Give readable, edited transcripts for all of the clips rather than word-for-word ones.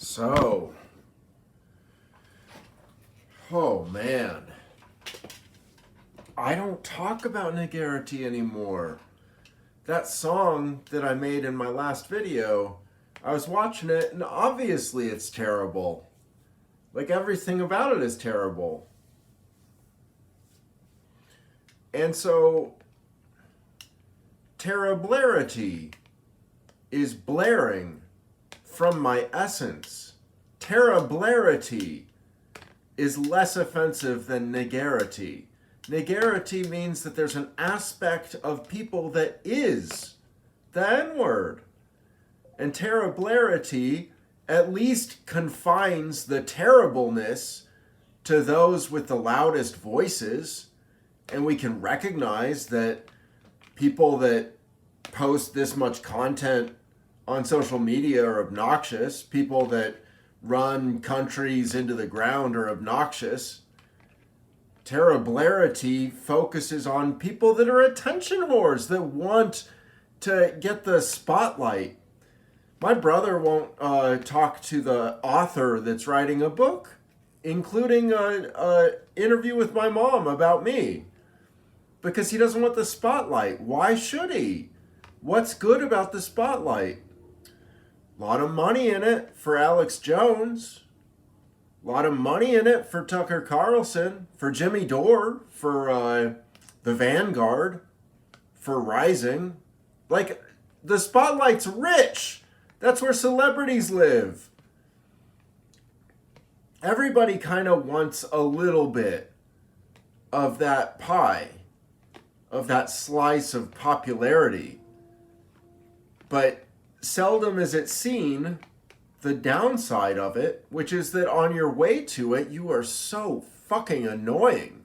So, oh man, I don't talk about Nigarity anymore. That song that I made in my last video, I was watching it and obviously it's terrible. Like everything about it is terrible. And so, terriblarity is blaring from my essence. Terriblarity is less offensive than nigarity. Nigarity means that there's an aspect of people that is the N-word. And terriblarity at least confines the terribleness to those with the loudest voices. And we can recognize that people that post this much content on social media are obnoxious. People that run countries into the ground are obnoxious. Terriblarity focuses on people that are attention whores, that want to get the spotlight. My brother won't talk to the author that's writing a book, including an interview with my mom about me, because he doesn't want the spotlight. Why should he? What's good about the spotlight? A lot of money in it for Alex Jones. A lot of money in it for Tucker Carlson, for Jimmy Dore, for the Vanguard, for Rising. Like, the spotlight's rich. That's where celebrities live. Everybody kind of wants a little bit of that pie, of that slice of popularity. But seldom is it seen the downside of it, which is that on your way to it, you are so fucking annoying.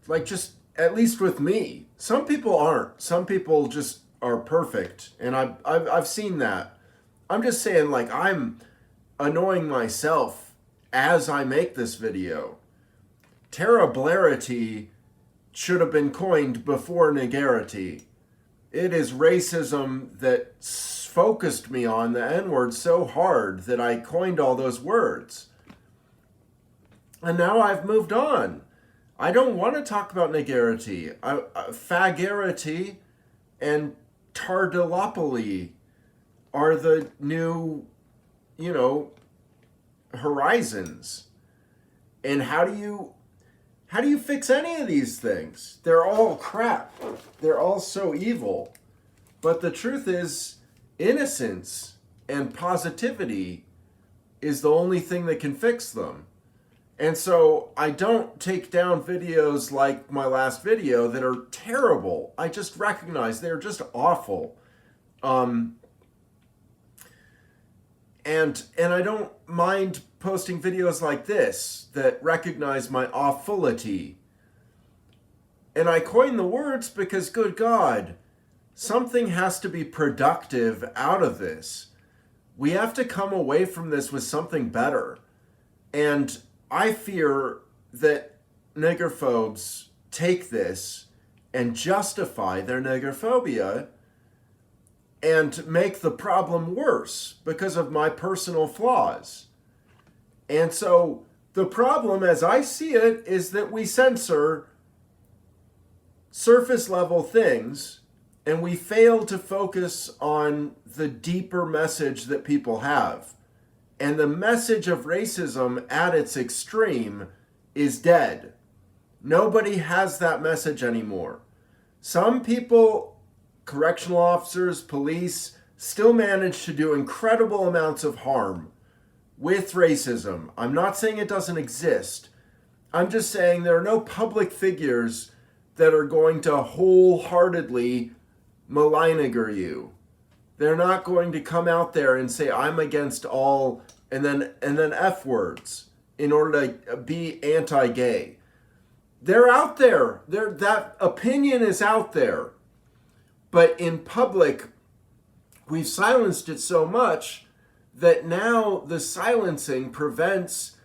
Like, just, at least with me. Some people aren't. Some people just are perfect. And I've seen that. I'm just saying, like, I'm annoying myself as I make this video. Terriblarity should have been coined before nigarity. It is racism that focused me on the N-word so hard that I coined all those words. And now I've moved on. I don't want to talk about nigarity. Fagarity and tardilopoli are the new, horizons. And how do you fix any of these things? They're all crap. They're all so evil. But the truth is, innocence and positivity is the only thing that can fix them. And so I don't take down videos like my last video that are terrible. I just recognize they're just awful. And I don't mind posting videos like this that recognize my awfulity. And I coin the words because, good God, something has to be productive out of this. We have to come away from this with something better. And I fear that niggerphobes take this and justify their niggerphobia and make the problem worse because of my personal flaws. And so the problem, as I see it, is that we censor surface level things and we fail to focus on the deeper message that people have. And the message of racism at its extreme is dead. Nobody has that message anymore. Some people, correctional officers, police, still manage to do incredible amounts of harm with racism. I'm not saying it doesn't exist. I'm just saying there are no public figures that are going to wholeheartedly maligniger you. They're not going to come out there and say, I'm against all, and then F words in order to be anti-gay. They're out there. That opinion is out there. But in public, we've silenced it so much that now the silencing prevents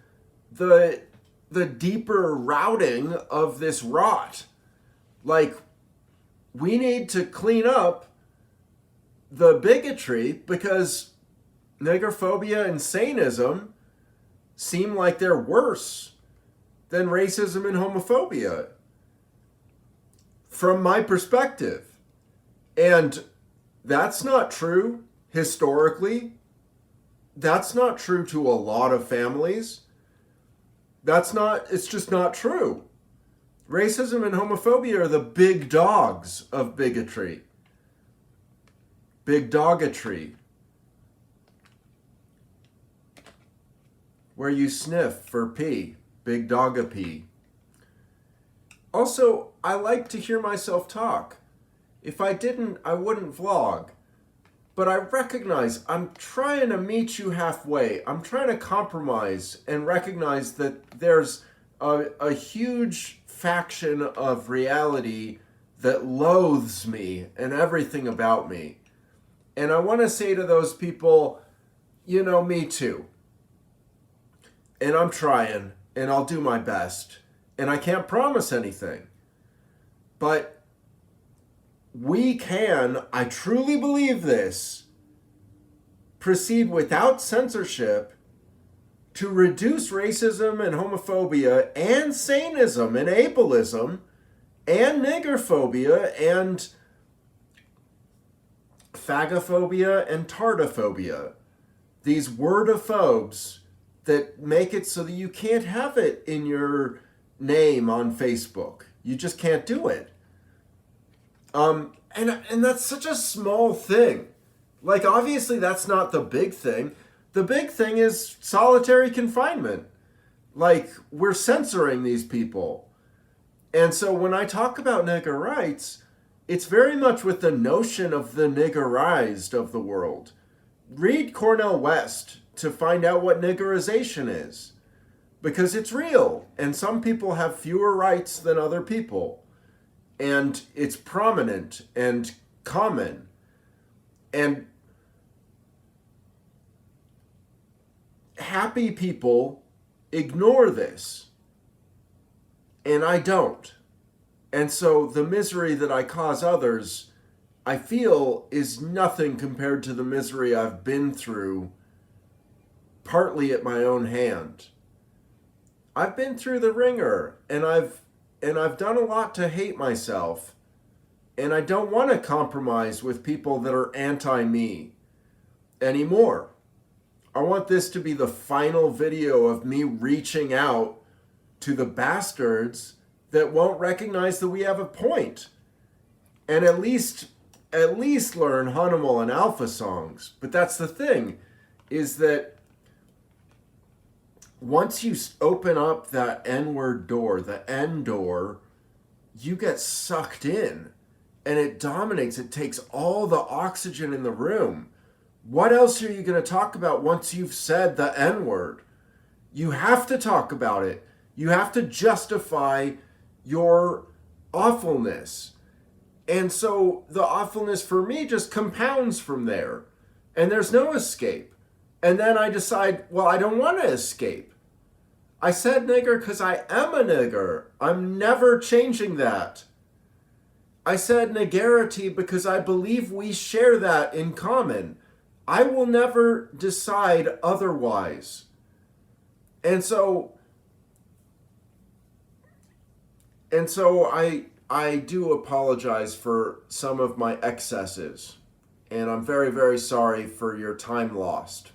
the deeper routing of this rot. Like, we need to clean up the bigotry because niggerphobia and saneism seem like they're worse than racism and homophobia from my perspective. And that's not true historically. That's not true to a lot of families. It's just not true. Racism and homophobia are the big dogs of bigotry. Big dogatry. Where you sniff for pee. Big dogga pee. Also, I like to hear myself talk. If I didn't, I wouldn't vlog. But I recognize I'm trying to meet you halfway. I'm trying to compromise and recognize that there's a huge faction of reality that loathes me and everything about me. And I want to say to those people, me too. And I'm trying, and I'll do my best. And I can't promise anything. But we can, I truly believe this, proceed without censorship to reduce racism and homophobia and saneism and ableism and niggerphobia and phagophobia and tardophobia. These wordophobes that make it so that you can't have it in your name on Facebook. You just can't do it. And that's such a small thing. Like, obviously that's not the big thing. The big thing is solitary confinement. Like, we're censoring these people. And so when I talk about nigger rights, it's very much with the notion of the niggerized of the world. Read Cornel West to find out what niggerization is. Because it's real. And some people have fewer rights than other people. And it's prominent and common. And happy people ignore this. And I don't. And so the misery that I cause others, I feel, is nothing compared to the misery I've been through, partly at my own hand. I've been through the ringer, and I've done a lot to hate myself, and I don't want to compromise with people that are anti-me anymore. I want this to be the final video of me reaching out to the bastards that won't recognize that we have a point, and at least learn Hanimal and Alpha songs. But that's the thing, is that once you open up that N-word door, the N door, you get sucked in, and it dominates. It takes all the oxygen in the room. What else are you going to talk about once you've said the N-word? You have to talk about it. You have to justify your awfulness. And so the awfulness for me just compounds from there. And there's no escape. And then I decide, well, I don't want to escape. I said nigger because I am a nigger. I'm never changing that. I said niggerity because I believe we share that in common. I will never decide otherwise. And so I do apologize for some of my excesses. And I'm very, very sorry for your time lost.